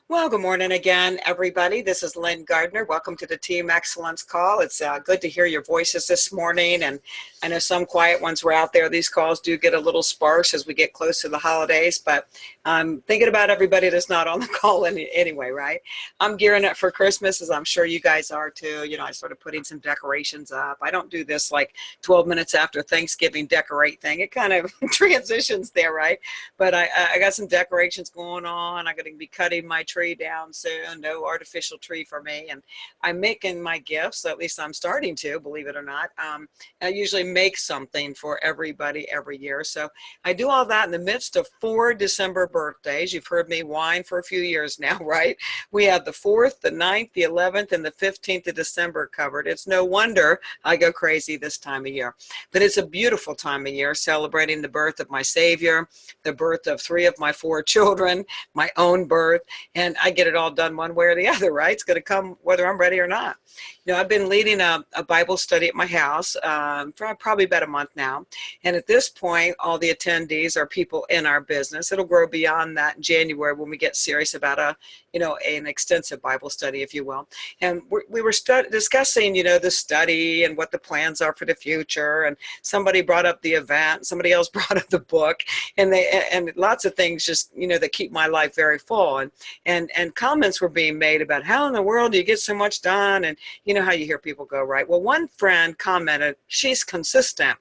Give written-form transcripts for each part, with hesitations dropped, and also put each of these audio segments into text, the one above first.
Well, good morning again, everybody. This is Lynn Gardner. Welcome to the Team Excellence Call. It's good to hear your voices this morning. And I know some quiet ones were out there. These calls do get a little sparse as we get close to the holidays, but I'm thinking about everybody that's not on the call anyway, right? I'm gearing up for Christmas, as I'm sure you guys are too. You know, I started putting some decorations up. I don't do this like 12 minutes after Thanksgiving decorate thing. It kind of transitions there, right? But I got some decorations going on. I'm going to be cutting my tree down soon. No artificial tree for me. And I'm making my gifts. At least I'm starting to, believe it or not. I usually make something for everybody every year. So I do all that in the midst of 4 December birthdays. You've heard me whine for a few years now, right? We have the 4th, the 9th, the 11th, and the 15th of December covered. It's no wonder I go crazy this time of year. But it's a beautiful time of year, celebrating the birth of my Savior, the birth of 3 of my 4 children, my own birth, and I get it all done one way or the other, right? It's going to come whether I'm ready or not. You know, I've been leading a Bible study at my house for probably about a month now, and at this point, all the attendees are people in our business. It'll grow beyond that in January when we get serious about an extensive Bible study, if you will. And we were discussing, the study and what the plans are for the future, and somebody brought up the event, somebody else brought up the book, and lots of things just that keep my life very full, and comments were being made about how in the world do you get so much done, and you know how you hear people go, right? Well, one friend commented, she's consistent.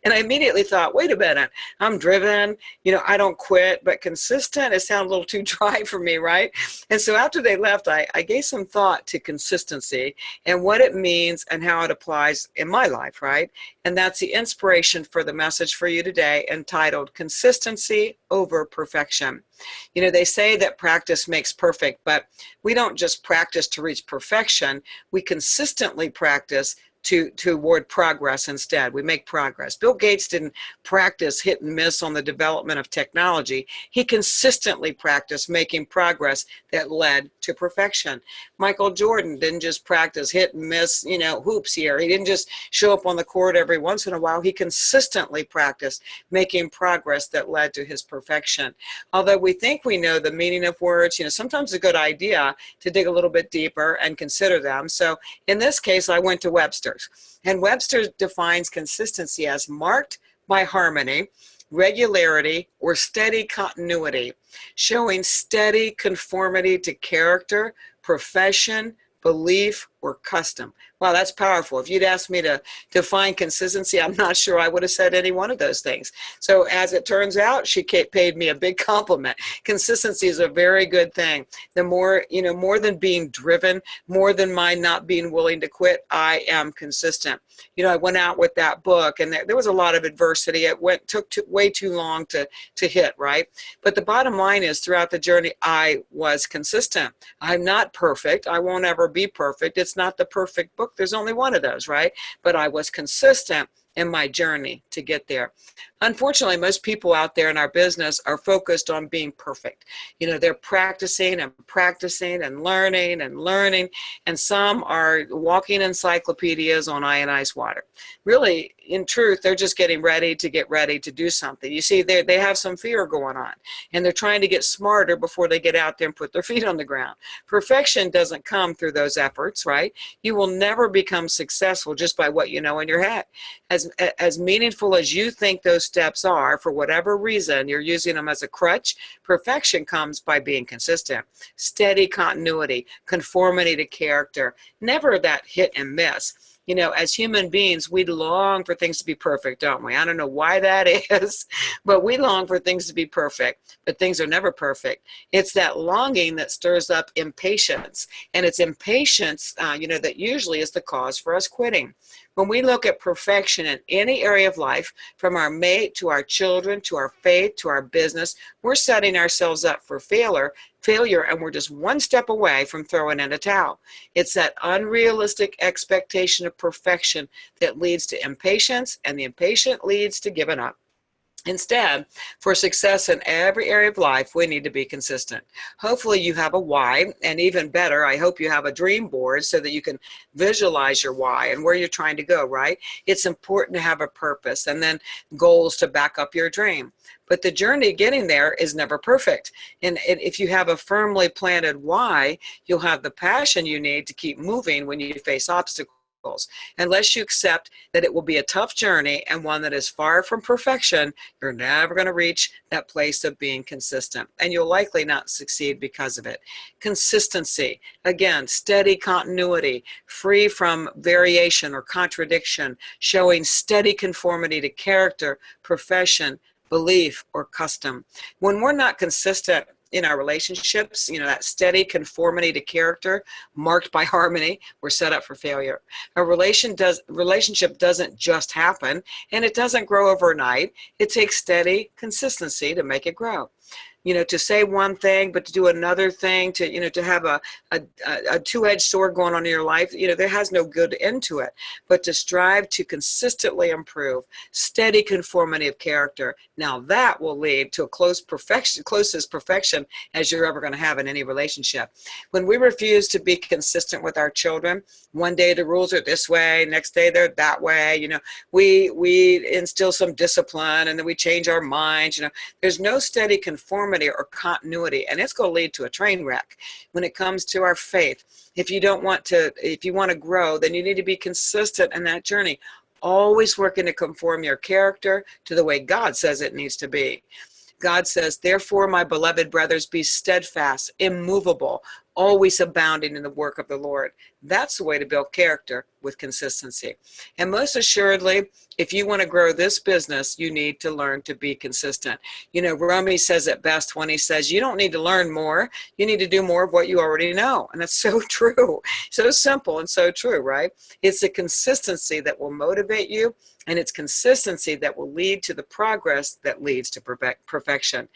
And I immediately thought, wait a minute, I'm driven, I don't quit, but consistent, it sounded a little too dry for me, right? And so after they left, I gave some thought to consistency and what it means and how it applies in my life, right? And that's the inspiration for the message for you today, entitled Consistency Over Perfection. They say that practice makes perfect, but we don't just practice to reach perfection, we consistently practice toward progress instead. We make progress. Bill Gates didn't practice hit and miss on the development of technology. He consistently practiced making progress that led to perfection. Michael Jordan didn't just practice hit and miss, hoops here. He didn't just show up on the court every once in a while. He consistently practiced making progress that led to his perfection. Although we think we know the meaning of words, sometimes it's a good idea to dig a little bit deeper and consider them. So in this case, I went to Webster. And Webster defines consistency as marked by harmony, regularity, or steady continuity, showing steady conformity to character, profession, belief, or custom. Wow, that's powerful. If you'd asked me to define consistency, I'm not sure I would have said any one of those things. So as it turns out, she paid me a big compliment. Consistency is a very good thing. The more, more than being driven, more than my not being willing to quit, I am consistent. I went out with that book, and there was a lot of adversity. It took way too long to hit, right? But the bottom line is, throughout the journey, I was consistent. I'm not perfect. I won't ever be perfect. It's not the perfect book. There's only one of those, right? But I was consistent in my journey to get there. Unfortunately, most people out there in our business are focused on being perfect. They're practicing and learning, and some are walking encyclopedias on ionized water. Really, in truth, they're just getting ready to do something. You see, they have some fear going on, and they're trying to get smarter before they get out there and put their feet on the ground. Perfection doesn't come through those efforts, right? You will never become successful just by what you know in your head. As meaningful as you think those steps are, for whatever reason, you're using them as a crutch. Perfection comes by being consistent, steady continuity, conformity to character, never that hit and miss. As human beings, we long for things to be perfect, don't we? I don't know why that is, but we long for things to be perfect, but things are never perfect. It's that longing that stirs up impatience, and it's impatience, that usually is the cause for us quitting. When we look at perfection in any area of life, from our mate to our children, to our faith, to our business, we're setting ourselves up for failure, and we're just one step away from throwing in a towel. It's that unrealistic expectation of perfection that leads to impatience, and the impatient leads to giving up. Instead, for success in every area of life, we need to be consistent. Hopefully you have a why, and even better, I hope you have a dream board so that you can visualize your why and where you're trying to go, right? It's important to have a purpose and then goals to back up your dream. But the journey getting there is never perfect. And if you have a firmly planted why, you'll have the passion you need to keep moving when you face obstacles. Unless you accept that it will be a tough journey and one that is far from perfection, you're never going to reach that place of being consistent, and you'll likely not succeed because of it. Consistency, again, steady continuity, free from variation or contradiction, showing steady conformity to character, profession, belief, or custom. When we're not consistent in our relationships, that steady conformity to character marked by harmony, we're set up for failure. A relationship doesn't just happen, and it doesn't grow overnight. It takes steady consistency to make it grow. To say one thing but to do another thing, to have a two-edged sword going on in your life, there has no good end to it. But to strive to consistently improve, steady conformity of character, now that will lead to a closest perfection as you're ever going to have in any relationship. When we refuse to be consistent with our children, one day the rules are this way, next day they're that way, we instill some discipline and then we change our minds. There's no steady conformity or continuity, and it's going to lead to a train wreck. When it comes to our faith, if you want to grow, then you need to be consistent in that journey, always working to conform your character to the way God says it needs to be. God says, therefore, my beloved brothers, be steadfast, immovable, always abounding in the work of the Lord. That's the way to build character, with consistency. And most assuredly, if you want to grow this business, you need to learn to be consistent. Romy says it best when he says, you don't need to learn more. You need to do more of what you already know. And that's so true. So simple and so true, right? It's the consistency that will motivate you, and it's consistency that will lead to the progress that leads to perfection.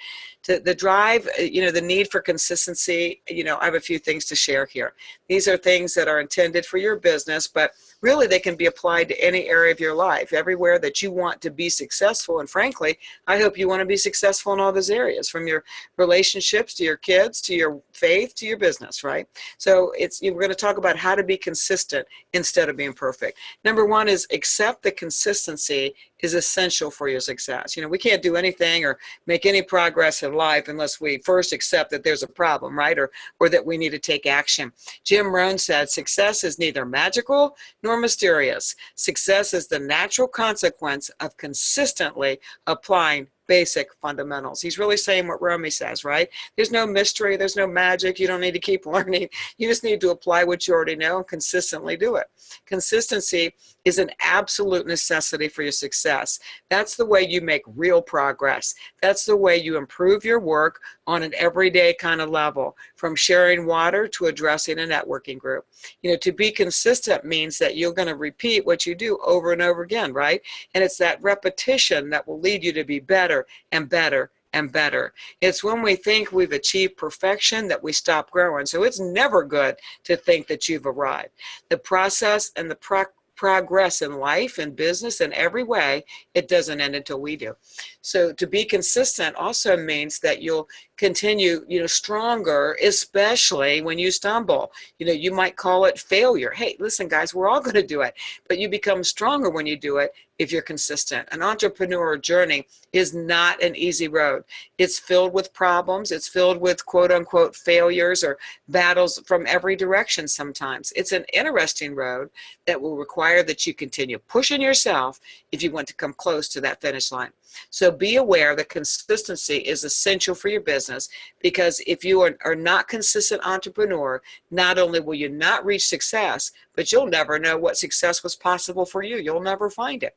The drive, the need for consistency, I have a few things to share here. These are things that are intended for your business, but really they can be applied to any area of your life, everywhere that you want to be successful. And frankly, I hope you want to be successful in all those areas, from your relationships to your kids, to your faith, to your business, right? So we're going to talk about how to be consistent instead of being perfect. Number one is accept that consistency is essential for your success. We can't do anything or make any progress in life unless we first accept that there's a problem, right? Or that we need to take action. Jim Rohn said, success is neither magical nor mysterious. Success is the natural consequence of consistently applying basic fundamentals. He's really saying what Romy says, right? There's no mystery, there's no magic. You don't need to keep learning. You just need to apply what you already know and consistently do it. Consistency is an absolute necessity for your success. That's the way you make real progress. That's the way you improve your work on an everyday kind of level, from sharing water to addressing a networking group. To be consistent means that you're going to repeat what you do over and over again, right? And it's that repetition that will lead you to be better and better and better. It's when we think we've achieved perfection that we stop growing. So it's never good to think that you've arrived. The process and the progress in life and business in every way, it doesn't end until we do. So to be consistent also means that you'll continue, stronger, especially when you stumble. You might call it failure. Hey, listen, guys, we're all going to do it, but you become stronger when you do it if you're consistent. An entrepreneur journey is not an easy road. It's filled with problems. It's filled with quote unquote failures or battles from every direction sometimes. It's an interesting road that will require that you continue pushing yourself if you want to come close to that finish line. So be aware that consistency is essential for your business, because if you are not consistent entrepreneur, not only will you not reach success, but you'll never know what success was possible for you. You'll never find it.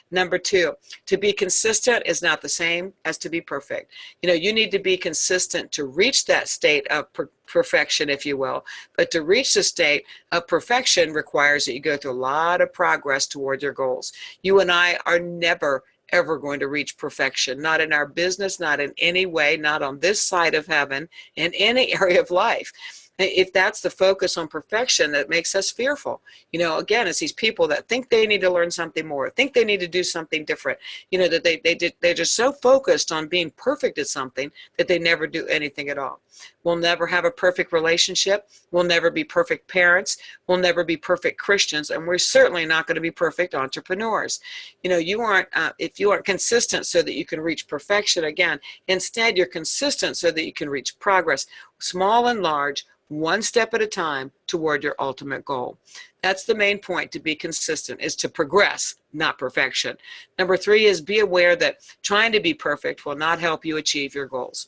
Number two, to be consistent is not the same as to be perfect. You need to be consistent to reach that state of perfection, if you will. But to reach the state of perfection requires that you go through a lot of progress toward your goals. You and I are never ever going to reach perfection, not in our business, not in any way, not on this side of heaven, in any area of life. If that's the focus on perfection, that makes us fearful. Again, it's these people that think they need to learn something more, think they need to do something different, that they're just so focused on being perfect at something that they never do anything at all. We'll never have a perfect relationship. We'll never be perfect parents. We'll never be perfect Christians. And we're certainly not going to be perfect entrepreneurs. You aren't, if you aren't consistent so that you can reach perfection, again, instead you're consistent so that you can reach progress, small and large, one step at a time toward your ultimate goal. That's the main point, to be consistent, is to progress, not perfection. Number 3 is be aware that trying to be perfect will not help you achieve your goals.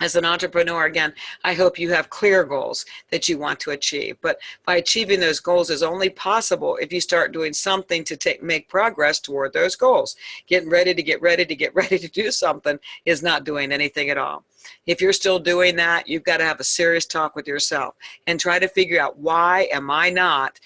As an entrepreneur, again, I hope you have clear goals that you want to achieve. But by achieving those goals is only possible if you start doing something to make progress toward those goals. Getting ready to do something is not doing anything at all. If you're still doing that, you've got to have a serious talk with yourself and try to figure out, why am I not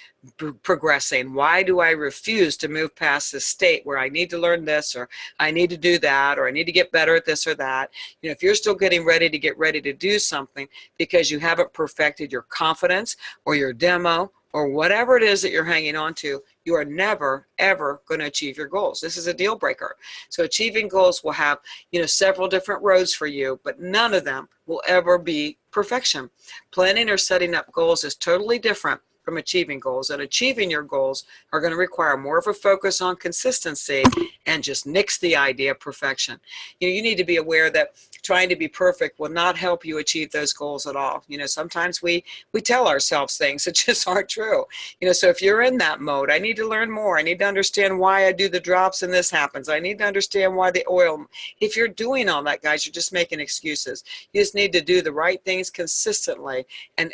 progressing? Why do I refuse to move past this state where I need to learn this, or I need to do that, or I need to get better at this or that? If you're still getting ready to do something because you haven't perfected your confidence or your demo or whatever it is that you're hanging on to, you are never, ever going to achieve your goals. This is a deal breaker. So achieving goals will have, several different roads for you, but none of them will ever be perfection. Planning or setting up goals is totally different from achieving goals, and achieving your goals are going to require more of a focus on consistency and just nix the idea of perfection. You need to be aware that trying to be perfect will not help you achieve those goals at all. Sometimes we tell ourselves things that just aren't true. So if you're in that mode, I need to learn more. I need to understand why I do the drops and this happens. I need to understand why the oil. If you're doing all that, guys, you're just making excuses. You just need to do the right things consistently, and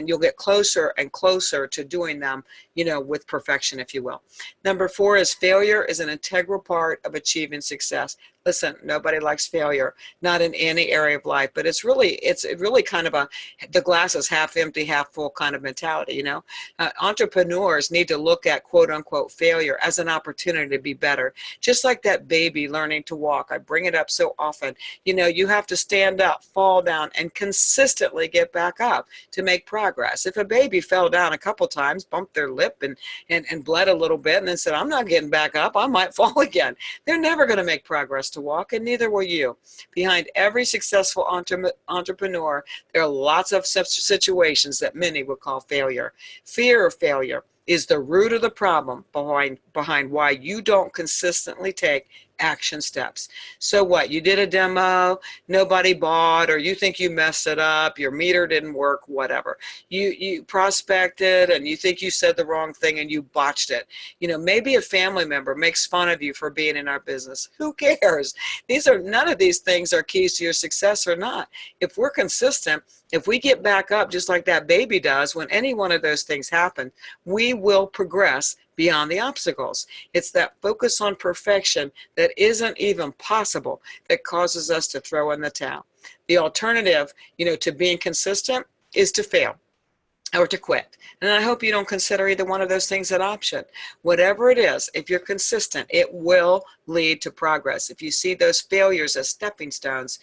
you'll get closer and closer to doing them, with perfection, if you will. Number 4 is failure is an integral part of achieving success. Listen, nobody likes failure, not in any area of life, but it's really kind of the glass is half empty, half full kind of mentality. Entrepreneurs need to look at quote unquote failure as an opportunity to be better. Just like that baby learning to walk. I bring it up so often. You have to stand up, fall down, and consistently get back up to make progress. If a baby fell down a couple times, bumped their lip and bled a little bit, and then said, I'm not getting back up, I might fall again, they're never going to make progress to walk, and neither will you. Behind every successful entrepreneur, there are lots of such situations that many would call failure. Fear of failure is the root of the problem behind why you don't consistently take action steps. So what? You did a demo, nobody bought, or you think you messed it up, your meter didn't work, whatever. You prospected and you think you said the wrong thing and you botched it. Maybe a family member makes fun of you for being in our business. Who cares? None of these things are keys to your success or not. If we're consistent, if we get back up just like that baby does, when any one of those things happen, we will progress beyond the obstacles. It's that focus on perfection that isn't even possible that causes us to throw in the towel. The alternative, to being consistent is to fail or to quit. And I hope you don't consider either one of those things an option. Whatever it is, if you're consistent, it will lead to progress. If you see those failures as stepping stones,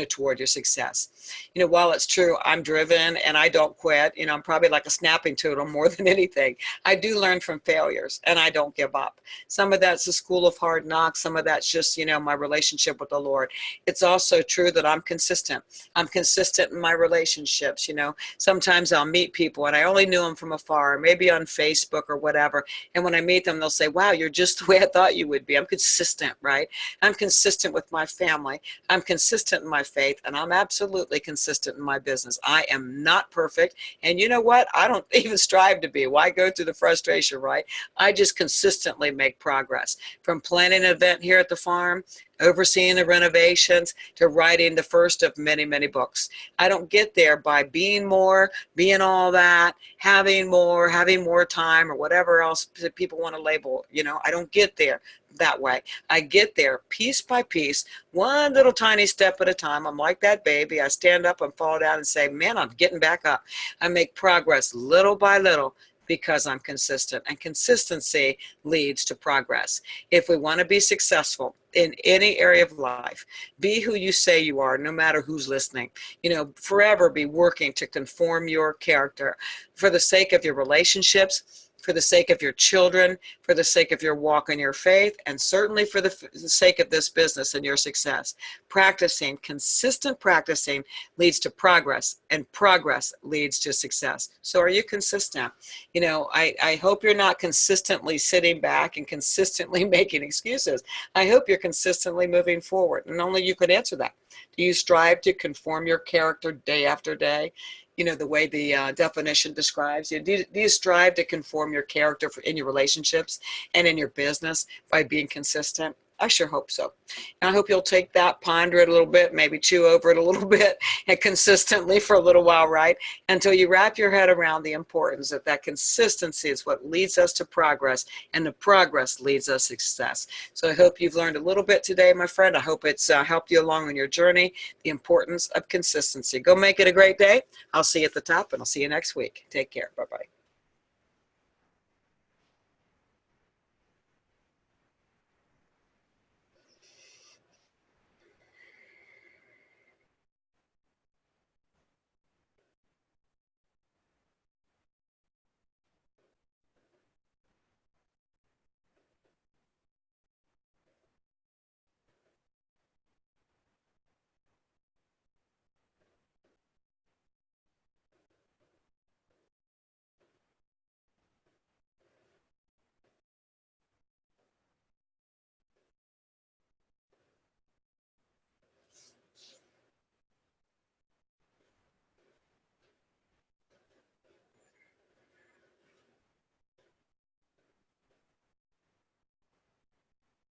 toward your success. While it's true, I'm driven and I don't quit. I'm probably like a snapping turtle more than anything. I do learn from failures and I don't give up. Some of that's the school of hard knocks. Some of that's just, my relationship with the Lord. It's also true that I'm consistent. I'm consistent in my relationships. Sometimes I'll meet people and I only knew them from afar, maybe on Facebook or whatever. And when I meet them, they'll say, wow, you're just the way I thought you would be. I'm consistent, right? I'm consistent with my family. I'm consistent in my faith, and I'm absolutely consistent in my business. I am not perfect. And you know what? I don't even strive to be. Why go through the frustration, right? I just consistently make progress. From planning an event here at the farm, overseeing the renovations, to writing the first of many, many books. I don't get there by being more, being all that, having more time, or whatever else that people want to label. I don't get there that way. I get there piece by piece, one little tiny step at a time. I'm like that baby. I stand up and fall down and say, man, I'm getting back up. I make progress little by little, because I'm consistent, and consistency leads to progress. If we want to be successful, in any area of life. Be who you say you are, no matter who's listening. You know, forever be working to conform your character for the sake of your relationships, for the sake of your children, for the sake of your walk in your faith, and certainly for the sake of this business and your success. Practicing, consistent practicing leads to progress, and progress leads to success. So are you consistent? You know, I hope you're not consistently sitting back and consistently making excuses. I hope you're consistently moving forward, and only you can answer that. Do you strive to conform your character day after day? You know, the way the definition describes you. Do you strive to conform your character in your relationships and in your business by being consistent? I sure hope so. And I hope you'll take that, ponder it a little bit, maybe chew over it a little bit, and consistently for a little while, right? Until you wrap your head around the importance that that consistency is what leads us to progress, and the progress leads us to success. So I hope you've learned a little bit today, my friend. I hope it's helped you along on your journey, the importance of consistency. Go make it a great day. I'll see you at the top, and I'll see you next week. Take care. Bye-bye.